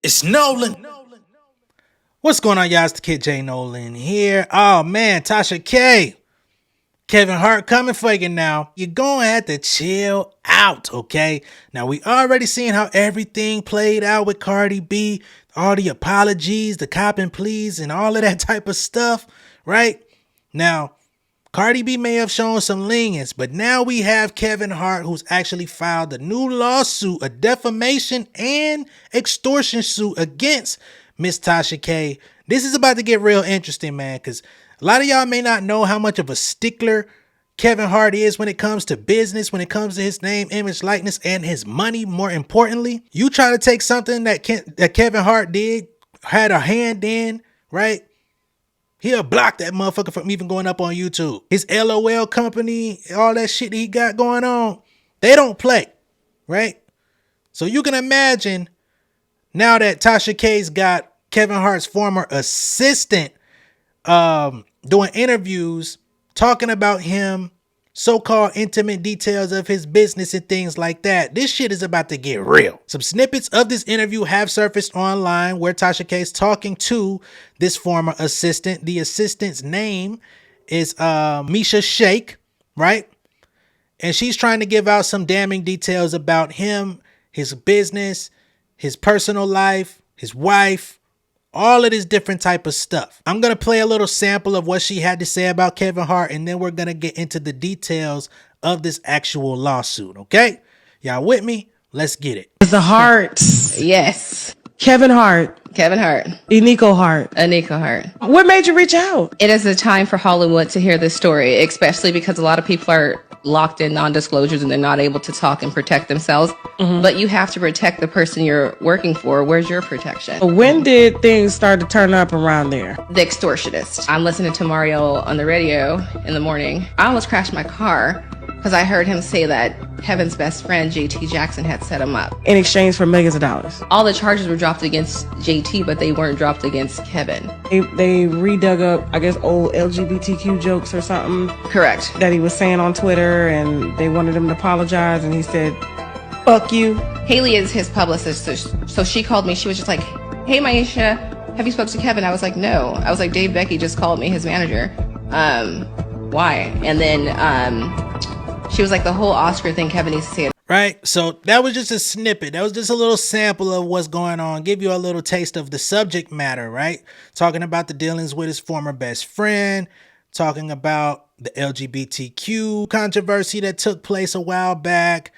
It's Nolan. What's going on, y'all? It's the kid J Nolan here. Oh man, Tasha K. Kevin Hart coming for you now. You're going to have to chill out, okay? Now, we already seen how everything played out with Cardi B. All the apologies, the cop and pleas, and all of that type of stuff, right? Now, Cardi B may have shown some lenience, but now we have Kevin Hart, who's actually filed a new lawsuit, a defamation and extortion suit against Miss Tasha K. This is about to get real interesting, man, because a lot of y'all may not know how much of a stickler Kevin Hart is when it comes to business, when it comes to his name, image, likeness, and his money. More importantly, you try to take something that Kevin Hart had a hand in, right? He'll block that motherfucker from even going up on YouTube. His LOL company, all that shit that he got going on, they don't play, right? So you can imagine now that Tasha K's got Kevin Hart's former assistant doing interviews, talking about him, so-called intimate details of his business and things like that. This shit is about to get real. Some snippets of this interview have surfaced online where Tasha K is talking to this former assistant. The assistant's name is Miesha Shake, right? And she's trying to give out some damning details about him, his business, his personal life, his wife, all of this different type of stuff. I'm going to play a little sample of what she had to say about Kevin Hart, and then we're going to get into the details of this actual lawsuit, okay? Y'all with me? Let's get it. The Harts. Yes. Kevin Hart. Kevin Hart. Eniko Hart. Eniko Hart. What made you reach out? It is a time for Hollywood to hear this story, especially because a lot of people are locked in non-disclosures and they're not able to talk and protect themselves. But you have to protect the person you're working for. Where's your protection? When did things start to turn up around there? The extortionist. I'm listening to Mario on the radio in the morning. I almost crashed my car because I heard him say that Kevin's best friend, JT Jackson, had set him up. In exchange for millions of dollars. All the charges were dropped against JT, but they weren't dropped against Kevin. They redug up, I guess, old LGBTQ jokes or something. Correct. That he was saying on Twitter, and they wanted him to apologize, and he said, fuck you. Haley is his publicist, so she called me. She was just like, hey, Miesha, have you spoke to Kevin? I was like, no. I was like, Dave Becky just called me, his manager. Why? And then she was like, the whole Oscar thing Kevin needs to say. Right, so that was just a snippet. That was just a little sample of what's going on. Give you a little taste of the subject matter, right? Talking about the dealings with his former best friend, talking about the LGBTQ controversy that took place a while back.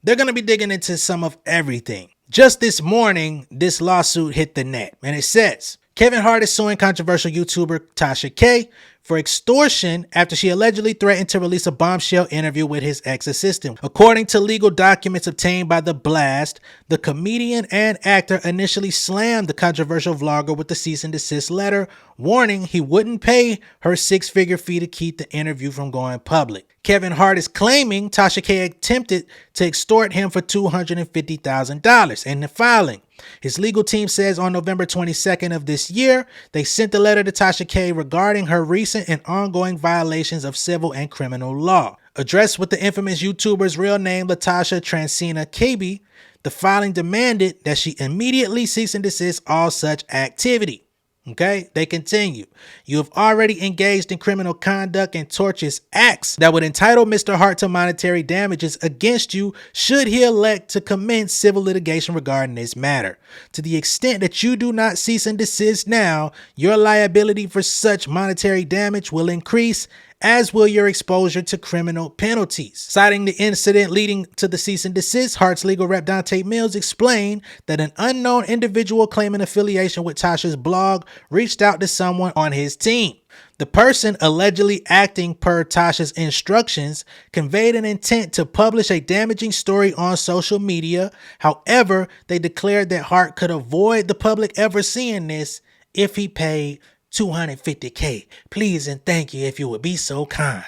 They're going to be digging into some of everything. Just this morning, this lawsuit hit the net, and it says, Kevin Hart is suing controversial YouTuber Tasha K for extortion after she allegedly threatened to release a bombshell interview with his ex-assistant. According to legal documents obtained by The Blast, the comedian and actor initially slammed the controversial vlogger with the cease and desist letter, warning he wouldn't pay her six-figure fee to keep the interview from going public. Kevin Hart is claiming Tasha K attempted to extort him for $250,000 in the filing. His legal team says on November 22nd of this year, they sent a letter to Tasha K regarding her recent and ongoing violations of civil and criminal law. Addressed with the infamous YouTuber's real name, Latasha Transina KB, the filing demanded that she immediately cease and desist all such activity. Okay, they continue. You have already engaged in criminal conduct and tortious acts that would entitle Mr. Hart to monetary damages against you should he elect to commence civil litigation regarding this matter. To the extent that you do not cease and desist now, your liability for such monetary damage will increase, as will your exposure to criminal penalties. Citing the incident leading to the cease and desist, Hart's legal rep Dante Mills explained that an unknown individual claiming affiliation with Tasha's blog reached out to someone on his team. The person, allegedly acting per Tasha's instructions, conveyed an intent to publish a damaging story on social media. However, they declared that Hart could avoid the public ever seeing this if he paid $250K. Please and thank you if you would be so kind.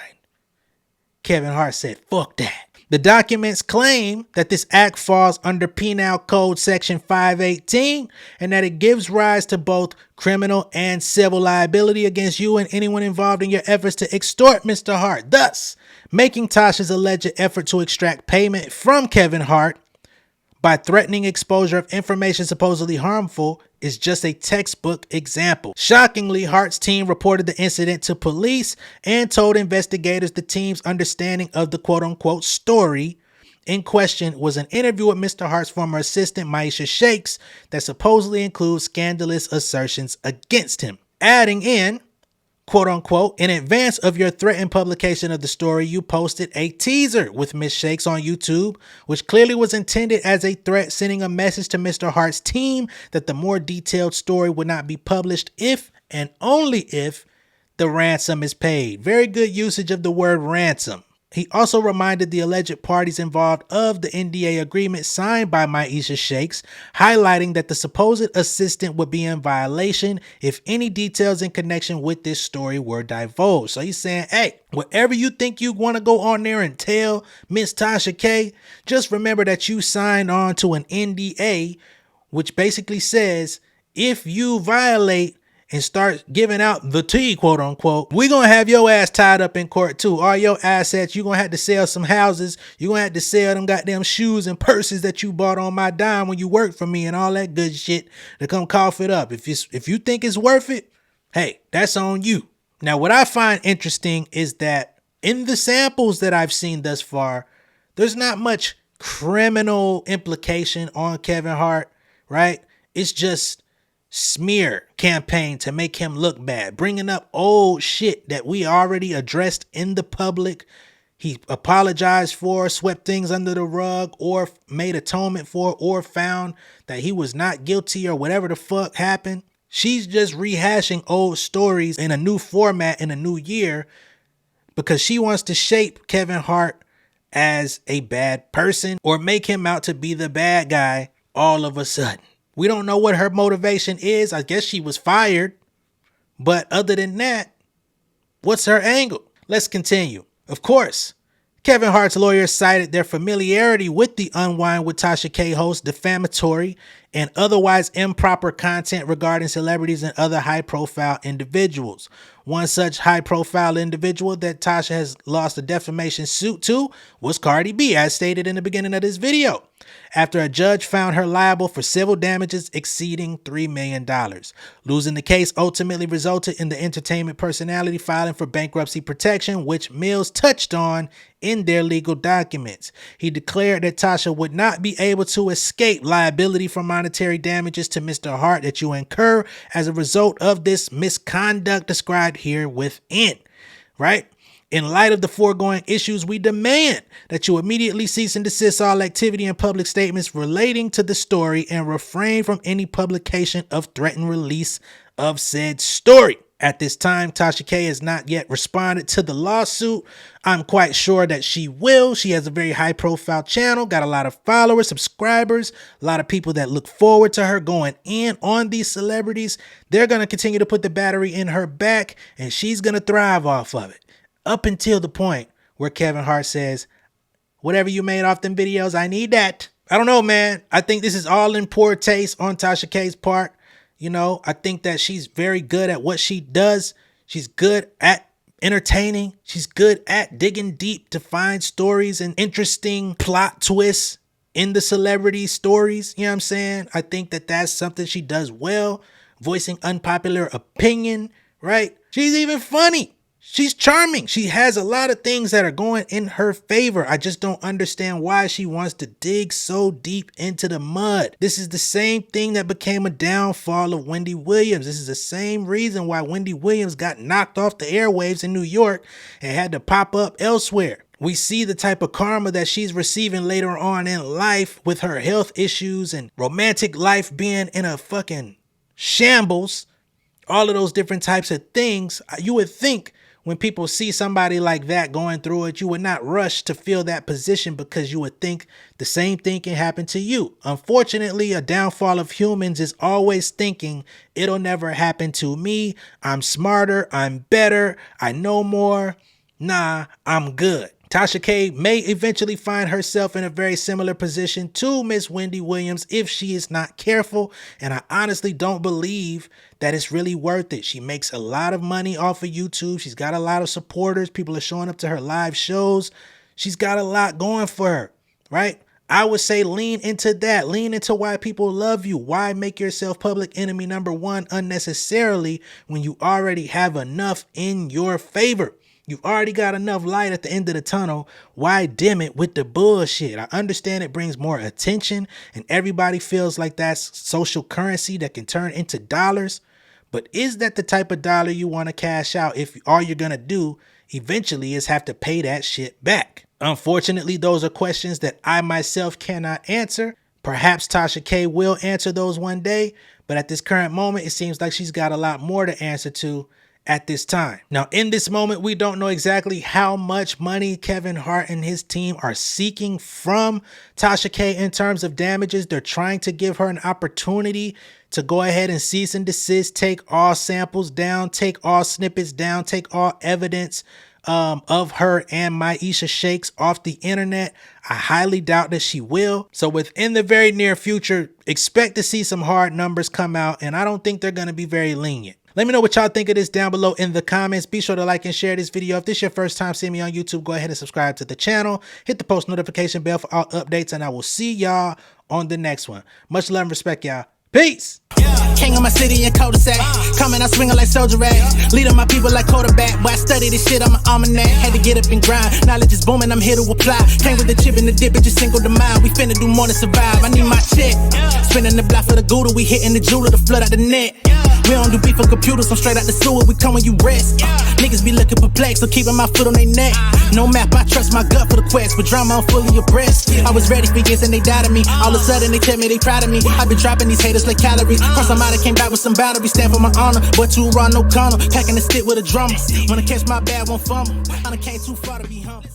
Kevin Hart said, fuck that. The documents claim that this act falls under Penal Code Section 518 and that it gives rise to both criminal and civil liability against you and anyone involved in your efforts to extort Mr. Hart, thus making Tasha's alleged effort to extract payment from Kevin Hart by threatening exposure of information supposedly harmful is just a textbook example. Shockingly, Hart's team reported the incident to police and told investigators the team's understanding of the quote-unquote story in question was an interview with Mr. Hart's former assistant, Miesha Shakes, that supposedly includes scandalous assertions against him. Adding in, quote unquote, in advance of your threatened publication of the story, you posted a teaser with Miss Shakes on YouTube, which clearly was intended as a threat, sending a message to Mr. Hart's team that the more detailed story would not be published if and only if the ransom is paid. Very good usage of the word ransom. He also reminded the alleged parties involved of the NDA agreement signed by Miesha Shakes, highlighting that the supposed assistant would be in violation if any details in connection with this story were divulged. So he's saying, hey, whatever you think you want to go on there and tell Miss Tasha K, just remember that you signed on to an NDA, which basically says if you violate and start giving out the tea, quote unquote, we're going to have your ass tied up in court too. All your assets, you're going to have to sell some houses. You're going to have to sell them goddamn shoes and purses that you bought on my dime when you worked for me and all that good shit to come cough it up. If you think it's worth it, hey, that's on you. Now, what I find interesting is that in the samples that I've seen thus far, there's not much criminal implication on Kevin Hart, right? It's just smear campaign to make him look bad, bringing up old shit that we already addressed in the public. He apologized for, swept things under the rug, or made atonement for, or found that he was not guilty or whatever the fuck happened. She's just rehashing old stories in a new format in a new year because she wants to shape Kevin Hart as a bad person or make him out to be the bad guy all of a sudden. We don't know what her motivation is. I guess she was fired. But other than that, what's her angle? Let's continue. Of course, Kevin Hart's lawyers cited their familiarity with the Unwine with Tasha K host defamatory and otherwise improper content regarding celebrities and other high-profile individuals. One such high-profile individual that Tasha has lost a defamation suit to was Cardi B, as stated in the beginning of this video, after a judge found her liable for civil damages exceeding $3 million. Losing the case ultimately resulted in the entertainment personality filing for bankruptcy protection, which Mills touched on in their legal documents. He declared that Tasha would not be able to escape liability for monetary damages to Mr. Hart that you incur as a result of this misconduct described here within, right? In light of the foregoing issues, we demand that you immediately cease and desist all activity and public statements relating to the story and refrain from any publication of threatened release of said story. At this time, Tasha K has not yet responded to the lawsuit. I'm quite sure that she will. She has a very high profile channel, got a lot of followers, subscribers, a lot of people that look forward to her going in on these celebrities. They're going to continue to put the battery in her back and she's going to thrive off of it. Up until the point where Kevin Hart says, whatever you made off them videos, I need that. I don't know, man. I think this is all in poor taste on Tasha K's part. You know, I think that she's very good at what she does. She's good at entertaining. She's good at digging deep to find stories and interesting plot twists in the celebrity stories. You know what I'm saying? I think that that's something she does well. Voicing unpopular opinion, right? She's even funny. She's charming. She has a lot of things that are going in her favor. I just don't understand why she wants to dig so deep into the mud. This is the same thing that became a downfall of Wendy Williams. This is the same reason why Wendy Williams got knocked off the airwaves in New York and had to pop up elsewhere. We see the type of karma that she's receiving later on in life with her health issues and romantic life being in a fucking shambles. All of those different types of things. You would think when people see somebody like that going through it, you would not rush to fill that position because you would think the same thing can happen to you. Unfortunately, a downfall of humans is always thinking it'll never happen to me. I'm smarter. I'm better. I know more. Nah, I'm good. Tasha K may eventually find herself in a very similar position to Miss Wendy Williams if she is not careful, and I honestly don't believe that it's really worth it. She makes a lot of money off of YouTube. She's got a lot of supporters. People are showing up to her live shows. She's got a lot going for her, right? I would say lean into that. Lean into why people love you. Why make yourself public enemy number one unnecessarily when you already have enough in your favor? You've already got enough light at the end of the tunnel. Why dim it with the bullshit? I understand it brings more attention and everybody feels like that's social currency that can turn into dollars. But is that the type of dollar you want to cash out if all you're going to do eventually is have to pay that shit back? Unfortunately, those are questions that I myself cannot answer. Perhaps Tasha K will answer those one day, but at this current moment, it seems like she's got a lot more to answer to at this time. Now, in this moment, we don't know exactly how much money Kevin Hart and his team are seeking from Tasha K in terms of damages. They're trying to give her an opportunity to go ahead and cease and desist, take all samples down, take all snippets down, take all evidence of her and Miesha shakes off the internet. I highly doubt that she will. So within the very near future, expect to see some hard numbers come out, and I don't think they're going to be very lenient. Let me know what y'all think of this down below in the comments. Be sure to like and share this video. If this is your first time seeing me on YouTube, go ahead and subscribe to the channel. Hit the post notification bell for all updates, and I will see y'all on the next one. Much love and respect, y'all. Peace. King of my city and cul-de-sac. Coming, I swinging like soldier rags. Leading my people like quarterback. Boy, I study this shit, I'm an almanac. Had to get up and grind. Knowledge is booming, I'm here to apply. Came with the chip and the dip, it just single the mind. We finna do more than survive. I need my check. Spinning the block for the Gouda. We hitting the jeweler to flood out the net. We don't do beef on computers, I'm straight out the sewer. We come when you rest. Niggas be looking perplexed, so keeping my foot on their neck. No map, I trust my gut for the quest. But drama, I'm fully abreast. I was ready for years and they doubted me. All of a sudden they tell me they proud of me. I been dropping these haters like calories. Cross them out, I came back with some boundaries. Stand for my honor, but too raw, no corner. Packing the stick with a drummer. Wanna catch my bad, won't fumble. I done came too far to be humble.